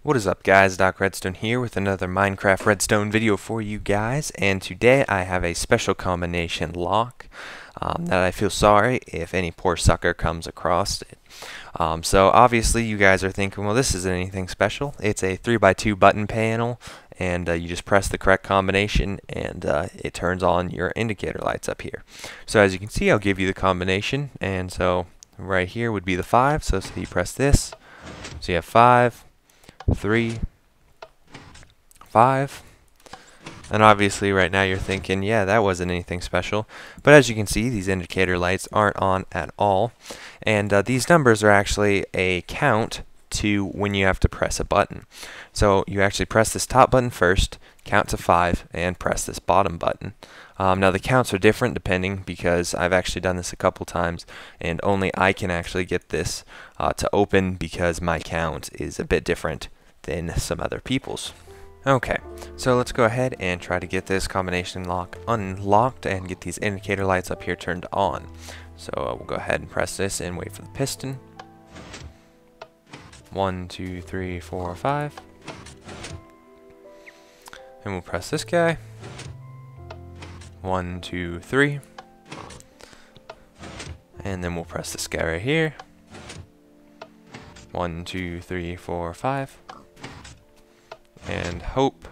What is up, guys? Doc Redstone here with another Minecraft Redstone video for you guys, and today I have a special combination lock that I feel sorry if any poor sucker comes across it. So obviously you guys are thinking, well, this isn't anything special. It's a 3x2 button panel, and you just press the correct combination and it turns on your indicator lights up here. So as you can see, I'll give you the combination, and so right here would be the 5. So you press this, so you have 5, 3, 5, and obviously right now you're thinking, yeah, that wasn't anything special, but as you can see, these indicator lights aren't on at all, and these numbers are actually a count to when you have to press a button. So you actually press this top button first, count to 5, and press this bottom button. Now the counts are different depending, because I've actually done this a couple times and only I can actually get this to open because my count is a bit different than some other people's. Okay, so let's go ahead and try to get this combination lock unlocked and get these indicator lights up here turned on. So we'll go ahead and press this and wait for the piston. 1, 2, 3, 4, 5. And we'll press this guy. 1, 2, 3. And then we'll press this guy right here. 1, 2, 3, 4, 5. And hope.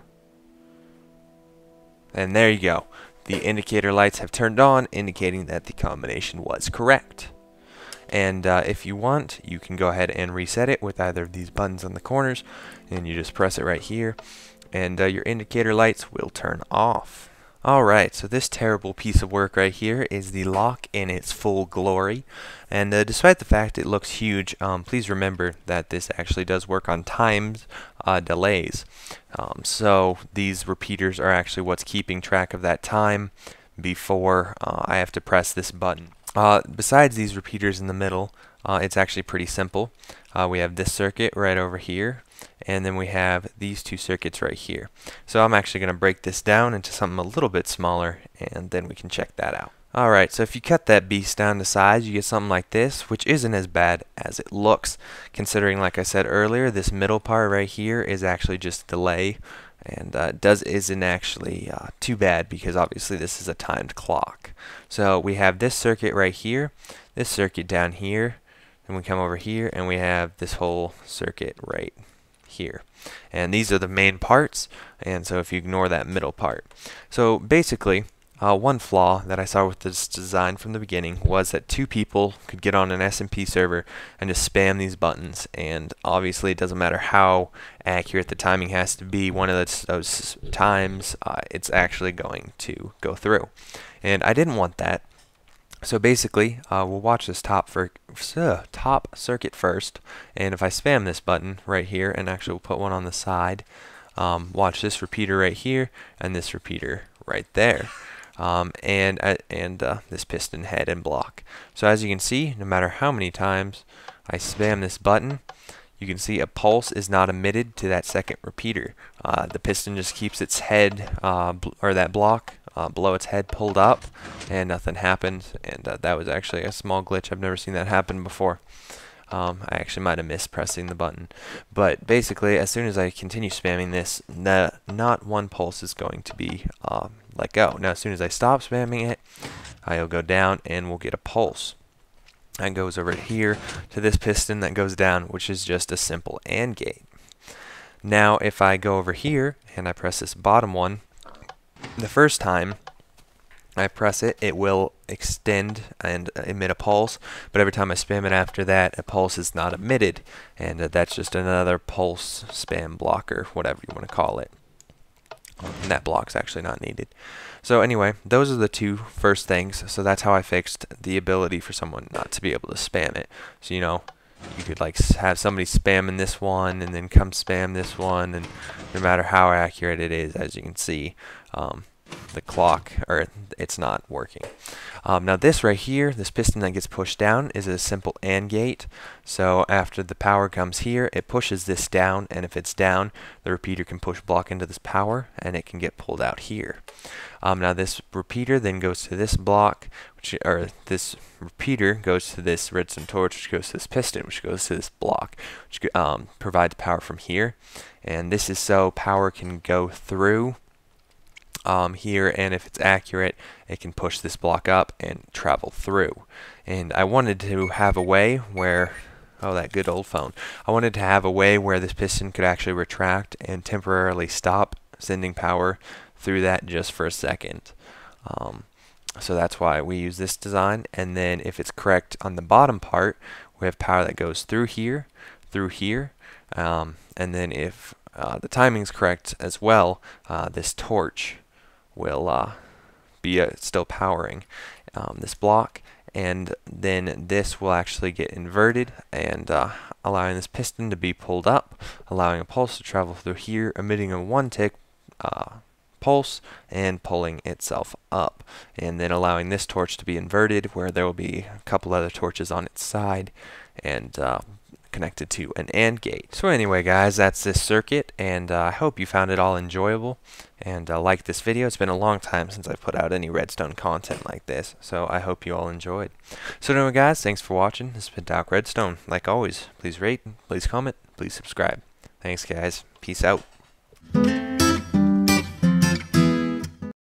And there you go. The indicator lights have turned on, indicating that the combination was correct. And if you want, you can go ahead and reset it with either of these buttons on the corners, and you just press it right here, and your indicator lights will turn off. Alright, so this terrible piece of work right here is the lock in its full glory, and despite the fact it looks huge, please remember that this actually does work on timed delays. So these repeaters are actually what's keeping track of that time before I have to press this button. Besides these repeaters in the middle, it's actually pretty simple. We have this circuit right over here, and then we have these two circuits right here. So I'm actually going to break this down into something a little bit smaller, and then we can check that out. Alright, so if you cut that beast down to size, you get something like this, which isn't as bad as it looks, considering, like I said earlier, this middle part right here is actually just delay, and isn't actually too bad, because obviously this is a timed clock. So we have this circuit right here, this circuit down here, and we come over here and we have this whole circuit right here, and these are the main parts, and so if you ignore that middle part. So basically, one flaw that I saw with this design from the beginning was that two people could get on an SMP server and just spam these buttons, and obviously it doesn't matter how accurate the timing has to be, one of those times it's actually going to go through, and I didn't want that. So basically, we'll watch this top circuit first, and if I spam this button right here, and actually we'll put one on the side, watch this repeater right here, and this repeater right there, and this piston head and block. So as you can see, no matter how many times I spam this button, you can see a pulse is not emitted to that second repeater. The piston just keeps its head, or that block, below its head pulled up, and nothing happened, and that was actually a small glitch. I've never seen that happen before. I actually might have missed pressing the button, but basically as soon as I continue spamming this, not one pulse is going to be let go. Now as soon as I stop spamming it, I'll go down and we'll get a pulse. That goes over here to this piston that goes down, which is just a simple AND gate. Now if I go over here and I press this bottom one, the first time I press it, it will extend and emit a pulse, but every time I spam it after that, a pulse is not emitted, and that's just another pulse spam blocker, whatever you want to call it. And that block's actually not needed. So anyway, those are the two first things. So that's how I fixed the ability for someone not to be able to spam it. So you could like have somebody spamming this one and then come spam this one, and no matter how accurate it is, as you can see, the clock, or it's not working. Now this right here, this piston that gets pushed down, is a simple AND gate. So after the power comes here, it pushes this down, and if it's down, the repeater can push block into this power, and it can get pulled out here. Now this repeater then goes to this block, or this repeater goes to this redstone torch, which goes to this piston, which goes to this block, which provides power from here. And this is so power can go through here, and if it's accurate, it can push this block up and travel through. And I wanted to have a way where, oh, that good old phone. I wanted to have a way where this piston could actually retract and temporarily stop sending power through that just for a second. So that's why we use this design. And then if it's correct on the bottom part, we have power that goes through here, and then if the timing's correct as well, this torch will be still powering this block, and then this will actually get inverted and allowing this piston to be pulled up, allowing a pulse to travel through here, emitting a 1-tick pulse and pulling itself up, and then allowing this torch to be inverted where there will be a couple other torches on its side and connected to an AND gate. So anyway guys, that's this circuit, and I hope you found it all enjoyable and liked this video. It's been a long time since I've put out any redstone content like this, so I hope you all enjoyed. So anyway guys, thanks for watching. This has been Doc Redstone. Like always, please rate, please comment, please subscribe. Thanks guys. Peace out.